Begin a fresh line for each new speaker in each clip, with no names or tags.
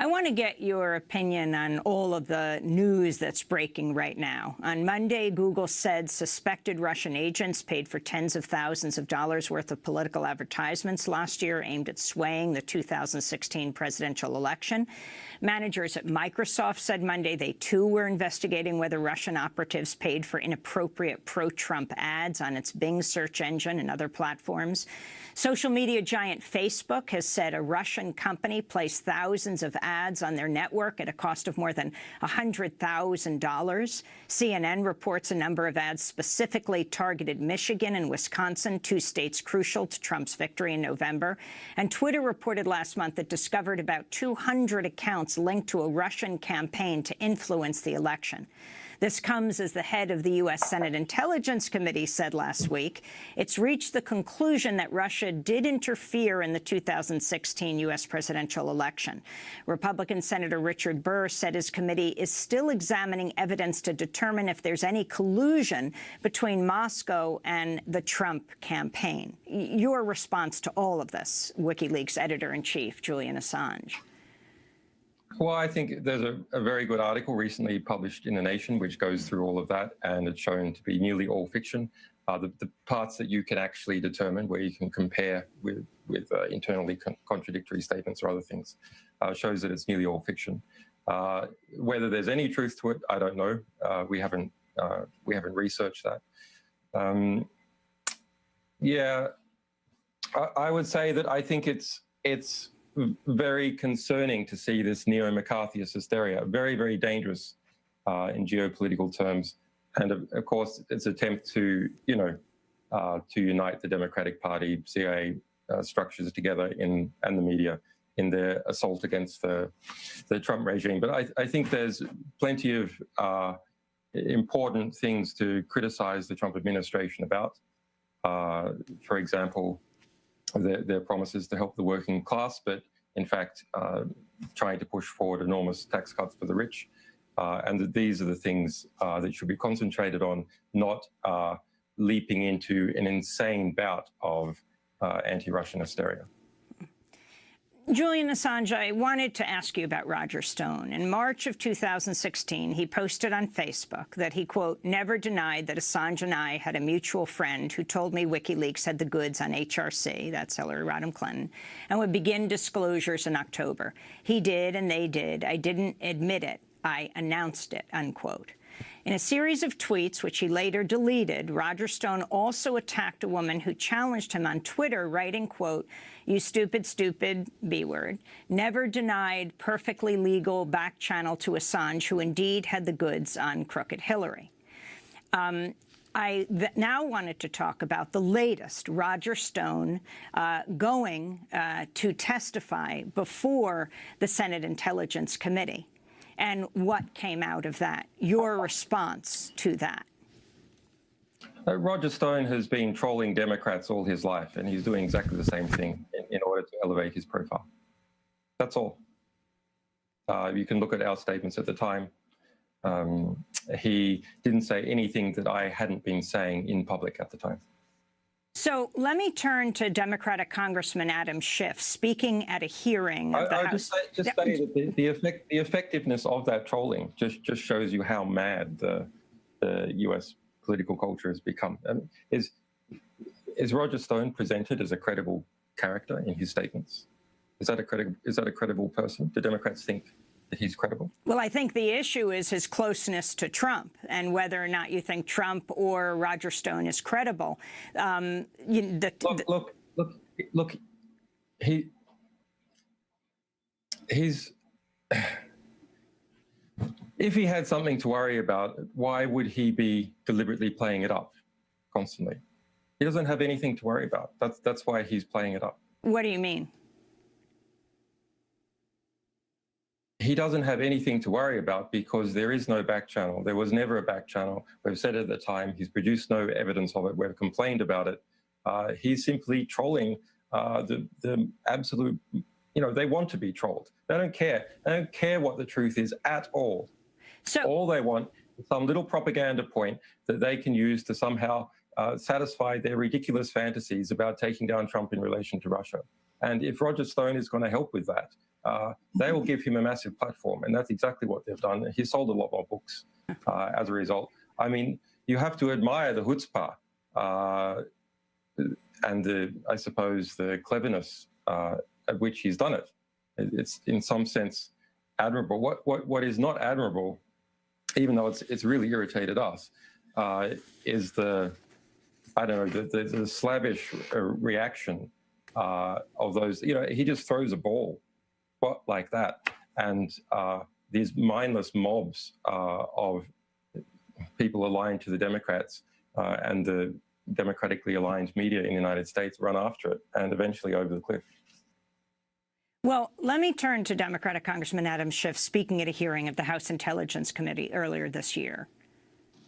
I want to get your opinion on all of the news that's breaking right now. On Monday, Google said suspected Russian agents paid for tens of thousands of dollars worth of political advertisements last year aimed at swaying the 2016 presidential election. Managers at Microsoft said Monday they, too, were investigating whether Russian operatives paid for inappropriate pro-Trump ads on its Bing search engine and other platforms. Social media giant Facebook has said a Russian company placed thousands of ads on their network at a cost of more than $100,000. CNN reports a number of ads specifically targeted Michigan and Wisconsin, two states crucial to Trump's victory in November. And Twitter reported last month it discovered about 200 accounts linked to a Russian campaign to influence the election. This comes as the head of the U.S. Senate Intelligence Committee said last week it's reached the conclusion that Russia did interfere in the 2016 U.S. presidential election. Republican Senator Richard Burr said his committee is still examining evidence to determine if there's any collusion between Moscow and the Trump campaign. Your response to all of this, WikiLeaks editor-in-chief Julian Assange.
Well, I think there's a very good article recently published in The Nation which goes through all of that, and it's shown to be nearly all fiction. The parts that you can actually determine, where you can compare with internally contradictory statements or other things, shows that it's nearly all fiction. Whether there's any truth to it, I don't know. We haven't researched that. Yeah, I would say that I think it's very concerning to see this neo-McCarthyist hysteria, very, very dangerous in geopolitical terms. And of course, its attempt to, to unite the Democratic Party, CIA structures together and the media in their assault against the Trump regime. But I think there's plenty of important things to criticize the Trump administration about. For example, their promises to help the working class, but in fact, trying to push forward enormous tax cuts for the rich. And that these are the things that should be concentrated on, not leaping into an insane bout of anti-Russian hysteria.
Julian Assange, I wanted to ask you about Roger Stone. In March of 2016, he posted on Facebook that he, quote, never denied that Assange and I had a mutual friend who told me WikiLeaks had the goods on HRC, that's Hillary Rodham Clinton, and would begin disclosures in October. He did, and they did. I didn't admit it. I announced it, unquote. In a series of tweets, which he later deleted, Roger Stone also attacked a woman who challenged him on Twitter, writing, quote, you stupid, B-word, never denied perfectly legal back channel to Assange, who indeed had the goods on crooked Hillary. I now wanted to talk about the latest, Roger Stone going to testify before the Senate Intelligence Committee. And what came out of that, your response to that?
Roger Stone has been trolling Democrats all his life, and he's doing exactly the same thing in order to elevate his profile. That's all. You can look at our statements at the time. He didn't say anything that I hadn't been saying in public at the time.
So let me turn to Democratic Congressman Adam Schiff speaking at a hearing of the House.
Just say that the effectiveness of that trolling just shows you how mad the U.S. political culture has become. Is Roger Stone presented as a credible character in his statements? Is that a credible person? Do Democrats think that he's credible?
Well, I think the issue is his closeness to Trump and whether or not you think Trump or Roger Stone is credible.
Look, he's if he had something to worry about, why would he be deliberately playing it up constantly? He doesn't have anything to worry about. That's why he's playing it up.
What do you mean?
He doesn't have anything to worry about because there is no back channel. There was never a back channel. We've said it at the time. He's produced no evidence of it. We've complained about it. He's simply trolling the absolute, they want to be trolled. They don't care. They don't care what the truth is at all. So all they want is some little propaganda point that they can use to somehow satisfy their ridiculous fantasies about taking down Trump in relation to Russia. And if Roger Stone is going to help with that, they will give him a massive platform. And that's exactly what they've done. He sold a lot more books as a result. I mean, you have to admire the chutzpah and I suppose the cleverness at which he's done it. It's in some sense admirable. What is not admirable, even though it's really irritated us, is the, I don't know, the slavish reaction of those. You know, he just throws a ball like that, and these mindless mobs of people aligned to the Democrats and the democratically aligned media in the United States run after it and eventually over the cliff.
Well, let me turn to Democratic Congressman Adam Schiff speaking at a hearing of the House Intelligence Committee earlier this year.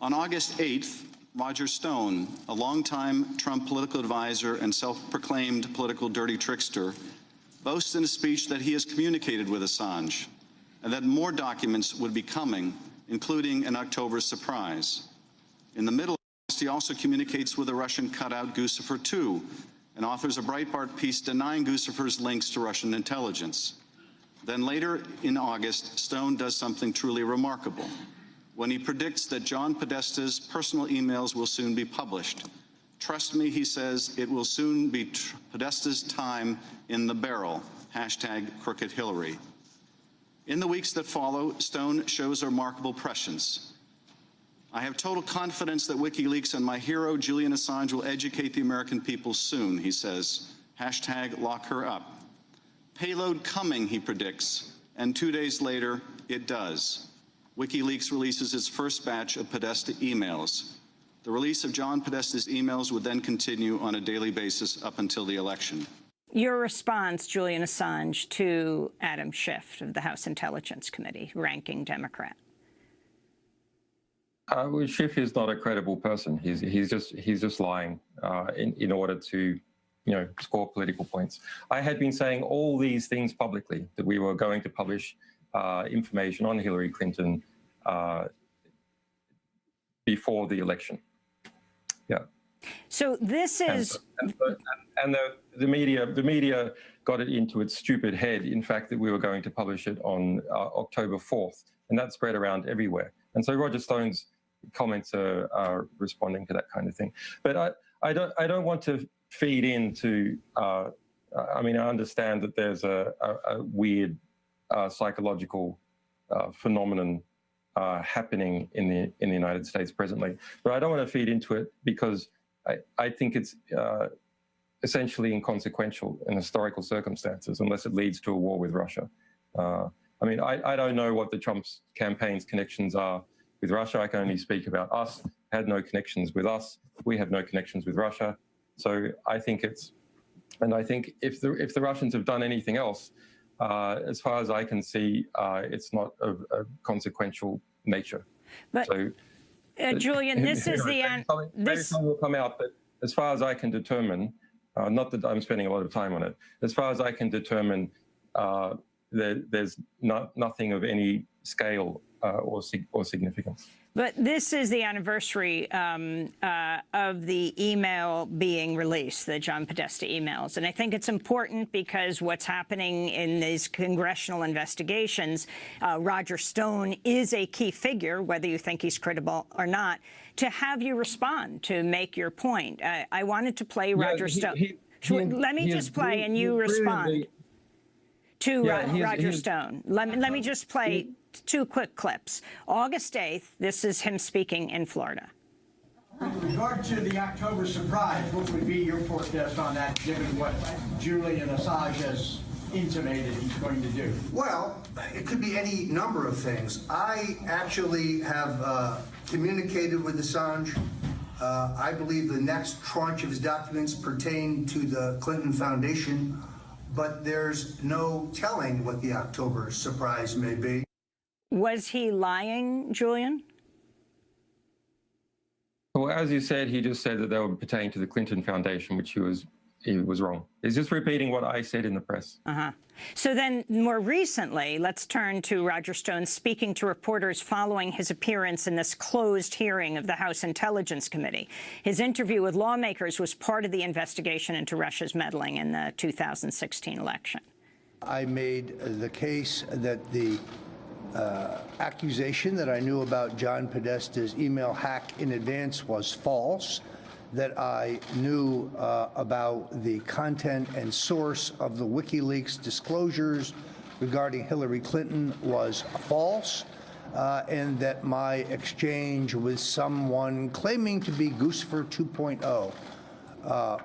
On August 8th, Roger Stone, a longtime Trump political advisor and self-proclaimed political dirty trickster, boasts in a speech that he has communicated with Assange and that more documents would be coming, including an October surprise. In the middle, he also communicates with a Russian cutout Guccifer 2 and authors a Breitbart piece denying Guccifer's links to Russian intelligence. Then later in August, Stone does something truly remarkable when he predicts that John Podesta's personal emails will soon be published. Trust me, he says, it will soon be Podesta's time in the barrel, #CrookedHillary. In the weeks that follow, Stone shows a remarkable prescience. I have total confidence that WikiLeaks and my hero, Julian Assange, will educate the American people soon, he says, #LockHerUp. Payload coming, he predicts, and 2 days later, it does. WikiLeaks releases its first batch of Podesta emails. The release of John Podesta's emails would then continue on a daily basis up until the election.
Your response, Julian Assange, to Adam Schiff of the House Intelligence Committee, ranking Democrat.
Well, Schiff is not a credible person. He's just lying in order to, score political points. I had been saying all these things publicly, that we were going to publish information on Hillary Clinton before the election. Yeah.
So this is,
and the media got it into its stupid head, in fact, that we were going to publish it on October 4th, and that spread around everywhere. And so Roger Stone's comments are responding to that kind of thing. But I don't want to feed into. I mean, I understand that there's a weird psychological phenomenon happening in the United States presently, but I don't want to feed into it because I think it's essentially inconsequential in historical circumstances unless it leads to a war with Russia. I mean, I don't know what the Trump's campaign's connections are with Russia. I can only speak about us. Had no connections with us. We have no connections with Russia. So I think I think if the Russians have done anything else, as far as I can see, it's not of a consequential nature.
But
so,
Julian, this is the
this something will come out. But as far as I can determine, not that I'm spending a lot of time on it. As far as I can determine, there's nothing of any scale or significance.
But this is the anniversary of the email being released, the John Podesta emails. And I think it's important because what's happening in these congressional investigations, Roger Stone is a key figure, whether you think he's credible or not, to have you respond, to make your point. I wanted to play Roger Stone. Let me just play and you respond to Roger Stone. Let me just play two quick clips. August 8th, this is him speaking in Florida.
With regard to the October surprise, what would be your forecast on that, given what Julian Assange has intimated he's going to do?
Well, it could be any number of things. I actually have communicated with Assange. I believe the next tranche of his documents pertain to the Clinton Foundation, but there's no telling what the October surprise may be.
Was he lying, Julian?
Well, as you said, he just said that they would pertain to the Clinton Foundation, which he was he was wrong. He's just repeating what I said in the press.
So then, more recently, let's turn to Roger Stone speaking to reporters following his appearance in this closed hearing of the House Intelligence Committee. His interview with lawmakers was part of the investigation into Russia's meddling in the 2016 election.
I made the case that the accusation that I knew about John Podesta's email hack in advance was false, that I knew about the content and source of the WikiLeaks disclosures regarding Hillary Clinton was false, and that my exchange with someone claiming to be Goosefer 2.0,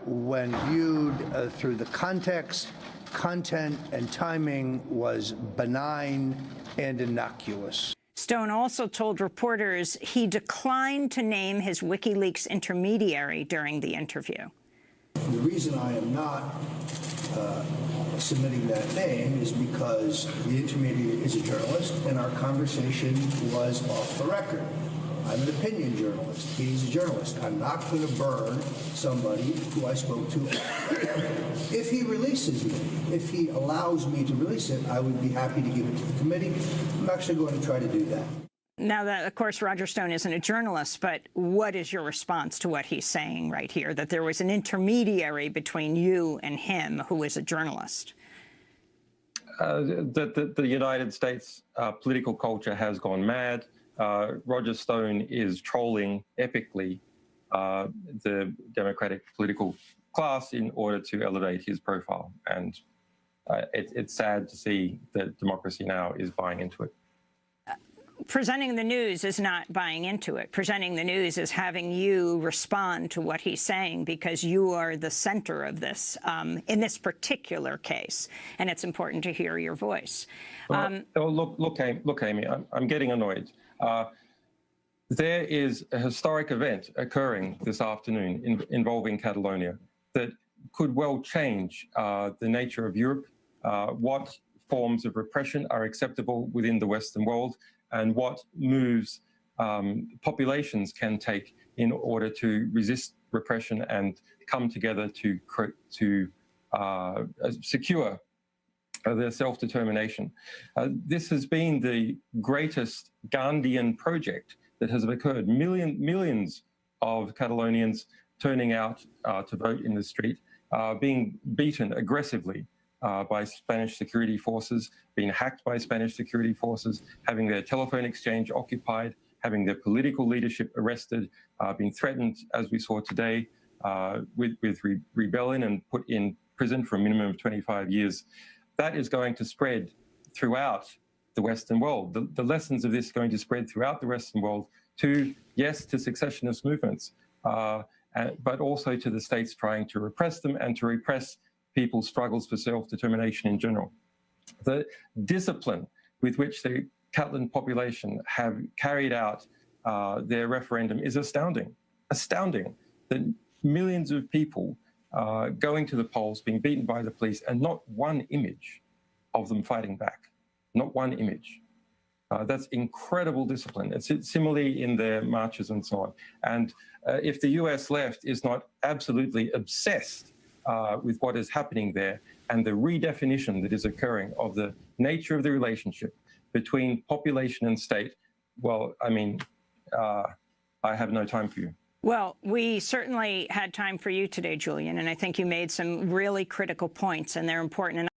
when viewed through the context, content, and timing, was benign and innocuous.
Stone also told reporters he declined to name his WikiLeaks intermediary during the interview.
The reason I am not submitting that name is because the intermediary is a journalist, and our conversation was off the record. I'm an opinion journalist. He's a journalist. I'm not going to burn somebody who I spoke to. If he releases me, if he allows me to release it, I would be happy to give it to the committee. I'm actually going to try to do that.
Now, that, of course, Roger Stone isn't a journalist, but what is your response to what he's saying right here, that there was an intermediary between you and him who is a journalist?
The United States political culture has gone mad. Roger Stone is trolling epically the Democratic political class in order to elevate his profile. And it's sad to see that Democracy Now! Is buying into it.
Presenting the news is not buying into it. Presenting the news is having you respond to what he's saying, because you are the center of this in this particular case, and it's important to hear your voice.
Look, Amy, I'm getting annoyed. There is a historic event occurring this afternoon involving Catalonia that could well change the nature of Europe, what forms of repression are acceptable within the Western world, and what moves populations can take in order to resist repression and come together to secure their self-determination. This has been the greatest Gandhian project that has occurred. Millions of Catalonians turning out to vote in the street, being beaten aggressively by Spanish security forces, being hacked by Spanish security forces, having their telephone exchange occupied, having their political leadership arrested, being threatened, as we saw today, with rebellion and put in prison for a minimum of 25 years. That is going to spread throughout the Western world. The lessons of this are going to spread throughout the Western world to, yes, to secessionist movements, but also to the states trying to repress them and to repress people's struggles for self-determination in general. The discipline with which the Catalan population have carried out their referendum is astounding. Astounding that millions of people going to the polls, being beaten by the police, and not one image of them fighting back. Not one image. That's incredible discipline. It's similarly in their marches and so on. And if the US left is not absolutely obsessed with what is happening there and the redefinition that is occurring of the nature of the relationship between population and state, well, I mean, I have no time for you.
Well, we certainly had time for you today, Julian, and I think you made some really critical points, and they're important.